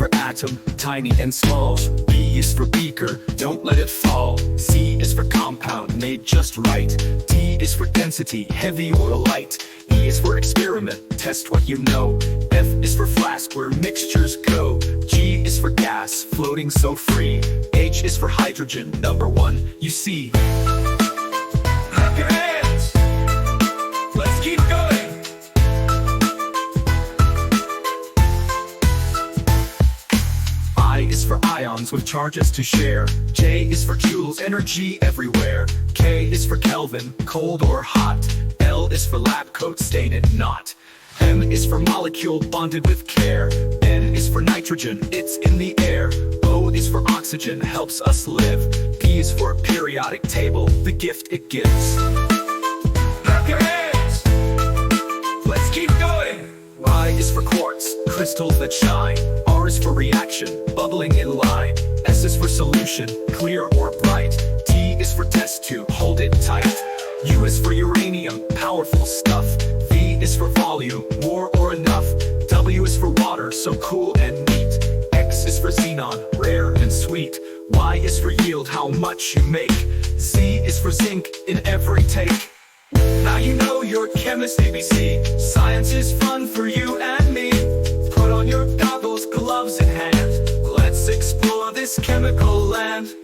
for atom, tiny and small. B is for beaker, don't let it fall. C is for compound, made just right. D is for density, heavy or light. E is for experiment, test what you know. F is for flask, where mixtures go. G is for gas, floating so free. H is for hydrogen, number one, you see. Clap your hands! Let's keep going! I is for ions with charges to share. J is for joules, energy everywhere. K is for Kelvin, cold or hot. L is for lab coat, stain it not. M is for molecule, bonded with care. N is for nitrogen, it's in the air. O is for oxygen, helps us live. P is for periodic table, the gift it gives. Clap your hands! Let's keep going! Y is for quartz, crystals that shine. R is for reaction, bubbling in line. S is for solution, clear or bright. T is for test tube, hold it tight. U is for uranium, powerful stuff. V is for volume, more or enough. W is for water, so cool and neat. X is for xenon, rare and sweet. Y is for yield, how much you make. Z is for zinc, in every take. Now you know your chemist ABC. Science is fun for you and me. Put on your goggles, gloves in hand. Let's explore this chemical land.